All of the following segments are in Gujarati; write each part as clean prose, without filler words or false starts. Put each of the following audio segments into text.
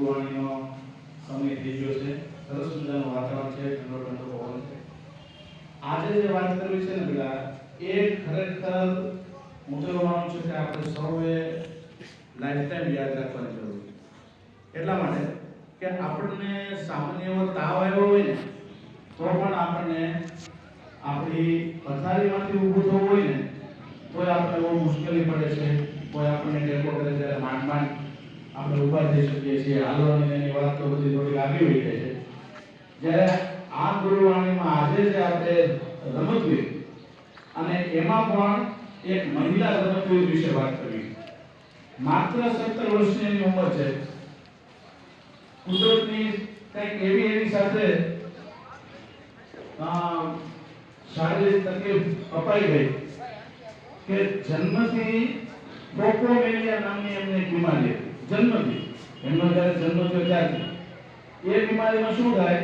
ગુરુવાણીનો સમય થઈ ગયો છે. સરસ મજાનું વાતાવરણ છે, ઠંડો ઠંડો પવન છે. આજે જે વાત કરવી છે ને બેટા, એ ખરેખર હું તો માનું છું કે આપણે સૌએ લાઈફ ટાઈમ યાદ રાખવાની જરૂર છે. એટલા માટે કે આપણને સામાન્ય એવો તાવ આવ્યો હોય ને તો પણ આપણને આપણી પથારીમાંથી ઊભું થવું હોય ને તોય આપણે બહુ મુશ્કેલી પડે છે. કોઈ આપણને ટેકો કરે ત્યારે માંડ માંડ આપણે ઊભા થઈ શકીએ છીએ. હાલવાની એની વાત તો બધી થોડી આગળ વધી જાય છે. જ્યારે આ ગુરુવાણીમાં આજે જે આપણે રમતવીર અને એમાં પણ એક મહિલા રમતવીર વિશે વાત કરવી. માત્ર 17 વર્ષની એની ઉંમર છે. કુદરતની કંઈક એવી સાથે શારીરિક તકલીફ અપાઈ ગઈ કે જન્મથી ટ્રોકોમેલિયા નામની એમને બીમારી હતી. જન્મથી એમનો જ્યારે જન્મ થયો ત્યારથી એ બીમારીમાં શું થાય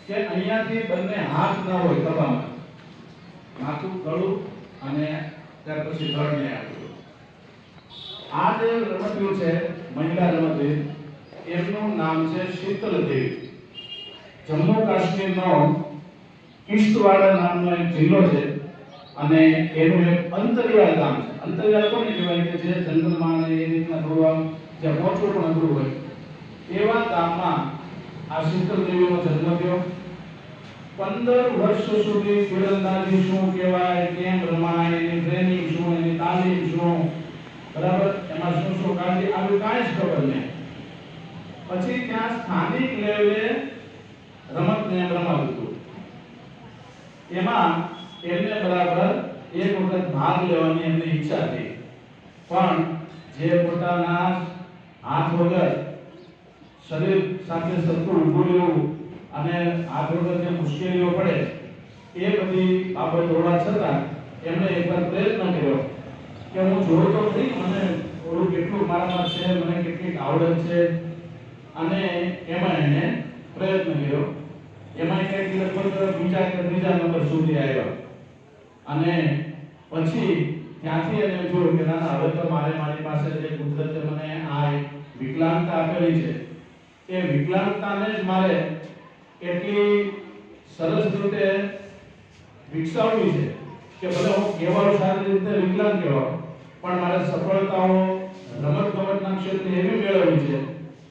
કે અહીંયાથી બંને હાથ ન હોય ખભામાં, માથું ગળું અને ત્યાર પછી ધડને આવ્યું. આ જે રમતવીર છે, મહિલા રમતવીર, એમનું નામ છે શીતલ દેવી. જમ્મુ કાશ્મીરનો કિશ્તવાડા નામનો એક જિલ્લો છે અને એનું એક અંતરિયાળ ગામ છે. અંતરિયાળ કોને કહેવાય કે જે જંગલમાં એ રીતના થોડું જ્યાં પહોંચવું પણ અઘરું હોય એવા ગામમાં આ શીતલ દેવીનો જન્મ થયો. 15 વર્ષ સુધી તીરંદાજી શું કહેવાય, કેમ રમાય, એની ટ્રેનિંગ શું, એની તાલીમ શું, બરાબર, એમાં શું શું કાળજી, આવી કાંઈ જ ખબર નહીં. પછી ત્યાં સ્થાનિક લેવલે રમતને રમાતું હતું. એમાં એમને બરાબર એક વખત ભાગ લેવાની એમની ઈચ્છા હતી, પણ જે પોતાના હાથ વગર શરીર સાથે સરખું ઊભું રહેવું અને હાથ વગર જે મુશ્કેલીઓ પડે એ બધી બાબત હોવા છતાં એમણે એકવાર પ્રયત્ન કર્યો કે હું જોઉં તો ખરી મને થોડું કેટલું મારામાં છે, મને કેટલીક આવડત છે, અને એમાં એને પ્રયત્ન કર્યો. એમાં કંઈક લગભગ બીજા કે ત્રીજા નંબર સુધી આવ્યો અને પછી ત્યાંથી એને જોયું કે ના હવે તો મારી પાસે જે કુદરતે મને આ વિકલાંગતા આપેલી છે એ વિકલાંગતાને જ મારે એટલી સરસ રીતે વિકસાવવી છે કે ભલે હું કહેવાનું સારી રીતે વિકલાંગ કહેવાય પણ મારે સફળતાઓ રમતગમતના ક્ષેત્રે એવી મેળવવી છે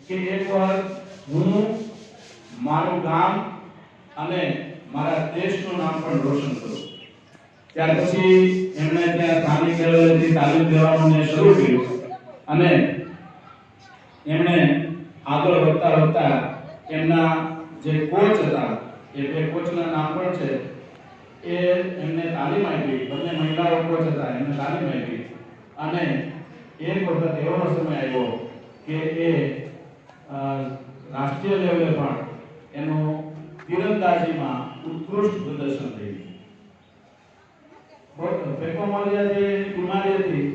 કે એકવાર હું મારું ગામ અને મારા દેશનું નામ પણ રોશન કરું. ત્યાર પછી એમણે ત્યાં સ્થાનિક લેવલેથી તાલીમ લેવાનું શરૂ કર્યું અને એમણે આગળ વધતા એમના જે કોચ હતા એ બે કોચના નામ પણ છે એ એમને તાલીમ આપી. બંને મહિલાઓ કોચ હતા, એમને તાલીમ આપી અને એક વખત એવો સમય આવ્યો કે એ રાષ્ટ્રીય લેવલે પણ એનું તીરંદાજીમાં ઉત્કૃષ્ટ પ્રદર્શન થયું. ફેકોમોલિયા જે બીમારી હતી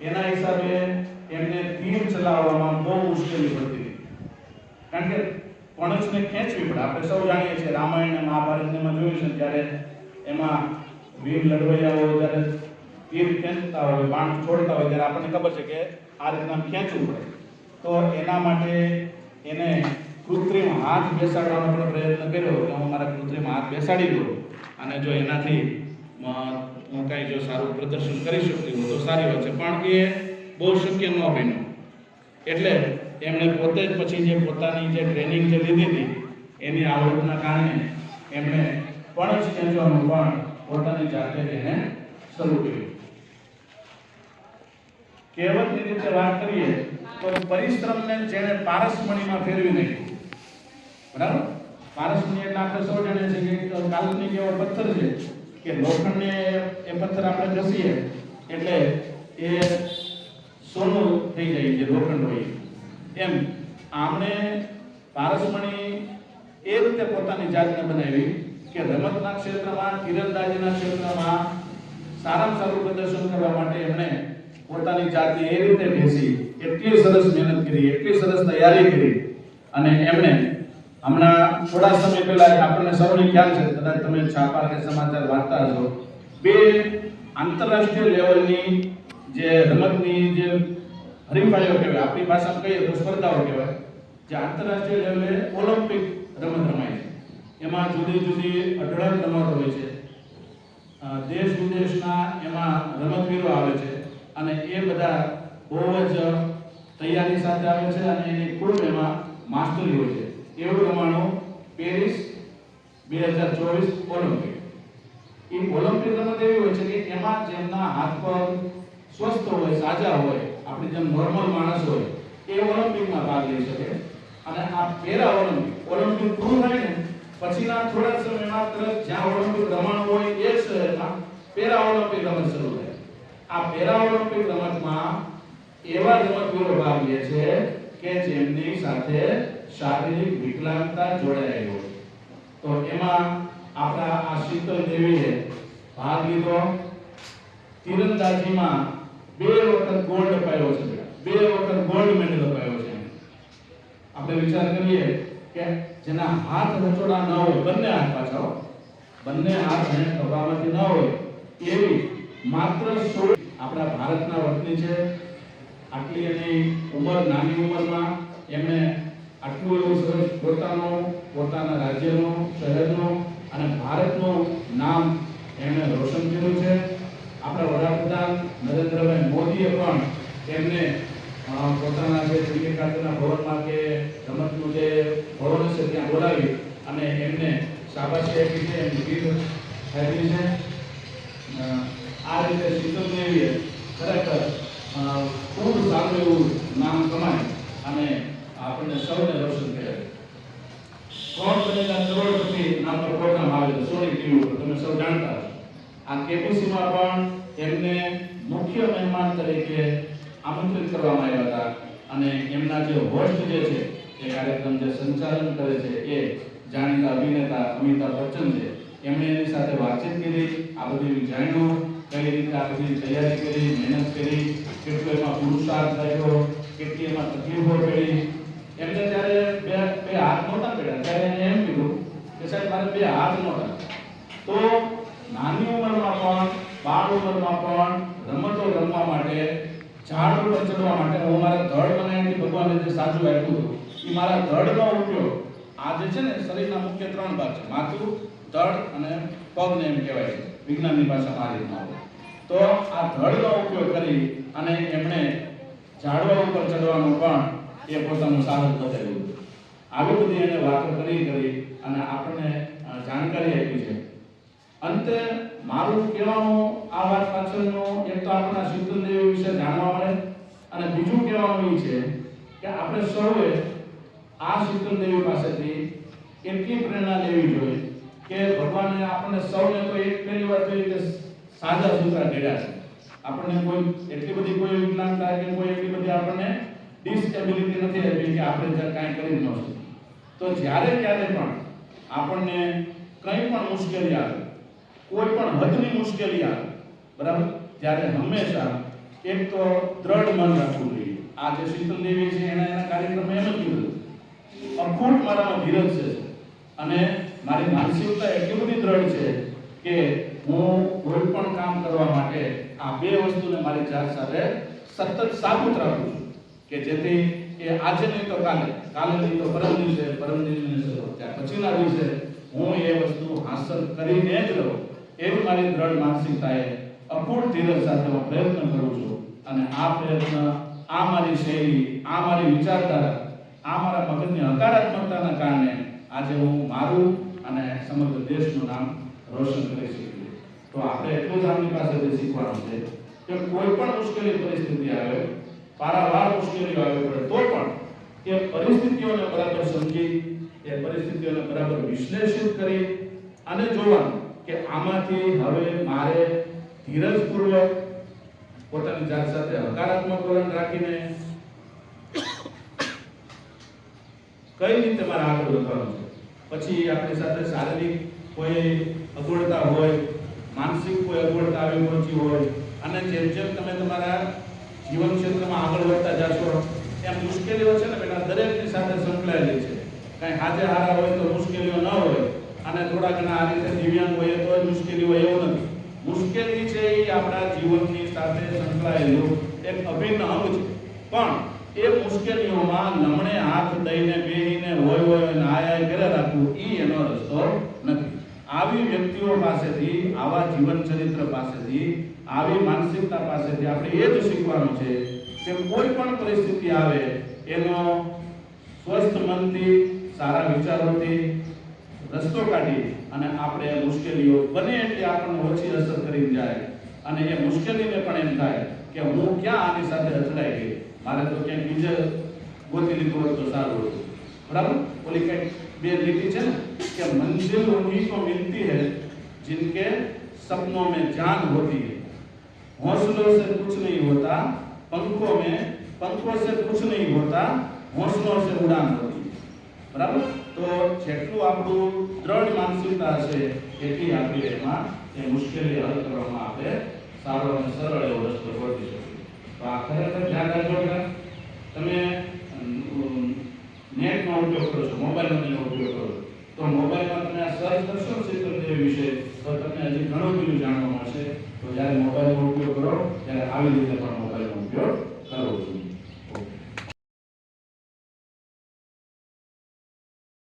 એના હિસાબે એમને તીર ચલાવવામાં બહુ મુશ્કેલી પડતી હતી, કારણ કે પણછને ખેંચવી પડે. આપણે સૌ જાણીએ છીએ રામાયણ અને મહાભારતમાં જોયું છે ત્યારે એમાં વીર લડવૈયાઓ જ્યારે તીર ખેંચતા હોય, બાણ છોડતા હોય ત્યારે આપણને ખબર છે કે આ રીતના ખેંચવું પડે. તો એના માટે એને કૃત્રિમ હાથ બેસાડવાનો પણ પ્રયત્ન કર્યો કે હું મારા કૃત્રિમ હાથ બેસાડી દઉં અને જો એનાથી હું કાંઈ જો સારું પ્રદર્શન કરી શકતી હું તો સારી વાત છે, પણ એ બહુ શક્ય ન બન્યું. એટલે એમણે પોતે જ પછી જે પોતાની જે ટ્રેનિંગ જે લીધી હતી એની આવડતના કારણે એમણે પણછ ખેંચવાનું પણ પોતાની જાતે એને શરૂ કર્યું. કહેવતની રીતે વાત કરીએ તો પરિશ્રમને જેણે પારસમણીમાં ફેરવી નાખ્યું, બરાબર. પારસમણી એટલે આપણે સૌ જાણીએ છીએ કે કાલ્પનિક એવો પથ્થર છે કે લોખંડને એ પથ્થર આપણે ઘસીએ એટલે એ સોનું થઈ જાય છે, લોખંડ હોય એમ. આમણે પારસમણી એ રીતે પોતાની જાતને બનાવી કે રમતના ક્ષેત્રમાં, તીરંદાજીના ક્ષેત્રમાં સારામાં સારું પ્રદર્શન કરવા માટે એમણે પોતાની જાતને એ રીતે બેસી એટલી સરસ મહેનત કરી, એટલી સરસ તૈયારી કરી અને એમણે હમણાં થોડા સમય પહેલા આપણને સૌને ખ્યાલ છે, કદાચ તમે છાપા કે સમાચાર વાંચતા હશો, બે આંતરરાષ્ટ્રીય લેવલની જે રમતની જે હરીફાઈઓ કહેવાય, આપણી ભાષામાં કહીએ તો સ્પર્ધાઓ કહેવાય, જે આંતરરાષ્ટ્રીય લેવલે ઓલિમ્પિક રમત રમાય છે. એમાં જુદી જુદી અઢળક રમતો હોય છે. દેશ વિદેશના એમાં રમતવીરો આવે છે અને એ બધા બહુ જ તૈયારી સાથે આવે છે અને એની ખૂબ એમાં માસ્ટરી હોય છે. એવું રમાણું પેરિસ 2024 ઓલિમ્પિક. એ ઓલિમ્પિક રમત એવી હોય છે કે એમાં જેમના હાથ પગ સ્વસ્થ હોય, સાજા હોય, આપણી જેમ નોર્મલ માણસ હોય, એ ઓલિમ્પિકમાં ભાગ લઈ શકે. અને આ પેરા ઓલિમ્પિક પૂરું થાય ને પછીના થોડા સમયમાં તરત જ્યાં ઓલિમ્પિક રમાણું હોય એ શહેરમાં પેરા ઓલિમ્પિક રમત શરૂ થાય. આ પેરા ઓલિમ્પિક રમતમાં એવા રમતવીરો ભાગ લે છે કે જેમની સાથે શારીરિક વિકલાંગતા જોડાયેલી હોય. તો એમાં આપણા આ શીતલ દેવીએ ભાગ લીધો. તીરંદાજીમાં 2 વખત ગોલ્ડ અપાયો છે. 2 વખત ગોલ્ડ મેડલ અપાયો છે. આપણે વિચાર કરીએ કે જેના હાથ રચોડા ન હોય, બંને હાથ પાછળ, બંને હાથ અને ખભામાંથી ન હોય એવી માત્ર 16 આપણા ભારતના વતની છે. આટલી એની ઉંમર, નાની ઉંમરમાં એમણે આટલું એવું સરસ પોતાના રાજ્યનું, શહેરનું અને ભારતનું નામ એમણે રોશન કર્યું છે. આપણા વડાપ્રધાન નરેન્દ્રભાઈ મોદીએ પણ એમને પોતાના જે ક્રિકેટ ખાતેના ભવનમાં કે રમતનું જે ભવન છે ત્યાં બોલાવી અને એમને શાબાશી આપી છે, એમની ભીડ આપી છે. આ રીતે શીતલ દેવીએ ખરેખર ખૂબ સારું એવું નામ કમાય અને આપણને સૌને રોશન કર્યા. કોણ બનેગા કરોડપતિ નામનો પ્રોગ્રામ આવે છે સોની ટીવી ઉપર, તમે સૌ જાણતા હશો. આ કેપીસીમાં પણ એમને મુખ્ય મહેમાન તરીકે આમંત્રિત કરવામાં આવ્યા હતા અને એમના જે હોસ્ટ જે છે, એ કાર્યક્રમ જે સંચાલન કરે છે, એ જાણીતા અભિનેતા અમિતાભ બચ્ચન છે. એમણે એની સાથે વાતચીત કરી, આ બધું જાણ્યું, કઈ રીતે આ બધી તૈયારી કરી, મહેનત કરી, કેટલો એમાં પુરુષાર્થ લાગ્યો, કેટલી એમાં તકલીફો પડી. એમને જ્યારે બે હાથ નહોતા પડ્યા ત્યારે એને એમ કીધું કે સાહેબ મારે 2 હાથ નહોતા. તો નાની ઉંમરમાં પણ, બાળ ઉંમરમાં પણ રમતો રમવા માટે, ઝાડ ઉપર ચડવા માટે હું મારા ધડ બનાવીને ભગવાને જે સાચું આપ્યું હતું એ મારા ધડનો ઉપયોગ, આ જે છે ને શરીરના મુખ્ય 3 ભાગ છે, માથું, ધડ અને પગને એમ કહેવાય છે વિજ્ઞાનની ભાષામાં આ રીતના હોય. તો આ ધડનો ઉપયોગ કરી અને એમણે ઝાડવા ઉપર ચડવાનું પણ એ પોતાનું સાહસ બતાવ્યું. આવી બધી એને વાતો કરી અને આપણને જાણકારી આપી છે. અંતે મારું કહેવાનું આ વાત પાછળનું એક તો આપણા શીતલ દેવી વિશે જાણવા મળે અને બીજું કહેવાનું એ છે કે આપણે સૌએ આ શીતલ દેવી પાસેથી એટલી પ્રેરણા લેવી જોઈએ કે ભગવાને આપણને સૌને તો એક પહેલી વાત જોઈએ કે સાજા સૂત્રા ઘડ્યા છે. આપણને કોઈ એટલી બધી કોઈ વિકલાંગતા કે કોઈ એટલી બધી આપણને ડિસએબિલિટી નથી આપી કે આપણે જે કાંઈ કરી ન શકીએ. તો જ્યારે ક્યારે પણ આપણને કંઈ પણ મુશ્કેલી આવે, કોઈ પણ હદની મુશ્કેલી આવે, બરાબર, ત્યારે હંમેશા એક તો દ્રઢ મન રાખવું જોઈએ. આ જે શીતલ દેવી છે એના કાર્યક્રમમાં એમ જ કીધું, અખૂટ મારામાં ધીરજ છે અને મારી માનસિકતા એટલી બધી દ્રઢ છે કે હું કોઈ પણ કામ કરવા માટે આ 2 વસ્તુને મારી જાત સાથે સતત સાબિત રાખું છું કે જેથી એ આજે નહીં તો કાલે નહીં તો પરમ દિવસે ત્યાર પછીના દિવસે હું એ વસ્તુ હાંસલ કરીને જ રહું. એવી મારી દ્રઢ માનસિકતાએ અખૂટ ધીરજ સાથે હું પ્રયત્ન કરું છું અને આ પ્રયત્ન, આ મારી શૈલી, આ મારી વિચારધારા, આ મારા મગજની હકારાત્મકતાના કારણે આજે હું મારું અને સમગ્ર દેશનું નામ રોશન કરી શકું. તો આપણે એટલું જ આપણી પાસેથી શીખવાનું છે કે કોઈ પણ મુશ્કેલી પરિસ્થિતિ આવે, પારાવાર મુશ્કેલીઓ આવે પડે તો પણ એ પરિસ્થિતિઓને બરાબર સમજી, એ પરિસ્થિતિઓને બરાબર વિશ્લેષિત કરી અને જોવાનું કે આમાંથી હવે મારે ધીરજપૂર્વક પોતાની જાત સાથે હકારાત્મક વલણ રાખીને કઈ રીતે મારે આગળ વધવાનું છે. પછી આપણી સાથે શારીરિક કોઈ અગવડતા હોય, માનસિક કોઈ અગવડતા આવી પહોંચી હોય અને જેમ જેમ તમે તમારા જીવન ક્ષેત્રમાં આગળ વધતા જશો એમ મુશ્કેલીઓ છે ને બેટા દરેકની સાથે સંકળાયેલી છે. કાંઈ હાજે હારા હોય તો મુશ્કેલીઓ ન હોય અને થોડા ઘણા આ રીતે દિવ્યાંગ હોય તો મુશ્કેલી હોય એવું નથી. મુશ્કેલી છે એ આપણા જીવનની સાથે સંકળાયેલું એક અભિન્ન અંગ છે. પણ એ મુશ્કેલીઓમાં લમણે હાથ દઈને બેહીને હોય અને આયા કરે રાખવું ઈ એનો રસ્તો નથી. આવી વ્યક્તિઓ પાસેથી, આવા જીવન ચરિત્ર પાસેથી, આવી માનસિકતા પાસેથી આપણે એ જ શીખવાનું છે કે કોઈ પણ પરિસ્થિતિ આવે એનો સ્વસ્થ મનથી, સારા વિચારોથી રસ્તો કાઢી અને આપણે મુશ્કેલીઓ બને એટલી આપણને ઓછી અસર કરી જાય અને એ મુશ્કેલીને પણ એમ થાય કે હું ક્યાં આની સાથે અથડાઈ ગઈ, મારે તો ક્યાંક બીજે ગોતી લીધું હોત તો સારું હતું. બરાબર? ઓલી કંઈક બે લીટી છે ને કે મંजिल उन्हीं को मिलती है जिनके सपनों में जान होती है, हौसलों से कुछ नहीं होता, पंखों से कुछ नहीं होता, हौसलों से उड़ान होती है. બરાબર? તો જેટલું આપણું દ્રઢ માનસિકતા હશે એટલી આપણી એમાં એ મુશ્કેલી હલ કરવામાં આપણે સારો અને સરળ એવો રસ્તો શોધી શકીએ. તો આ ખરેખર ધ્યાન રાખજો કે તમે નેટનો ઉપયોગ કરો છો, મોબાઈલનો ઉપયોગ કરો છો, તો મોબાઈલમાં તમે આ સર્ચ કરશો ચિત્રદેવી વિશે તો તમને હજી ઘણું બધું જાણવા મળશે. તો જ્યારે મોબાઈલનો ઉપયોગ કરો ત્યારે આવી રીતે પણ મોબાઈલનો ઉપયોગ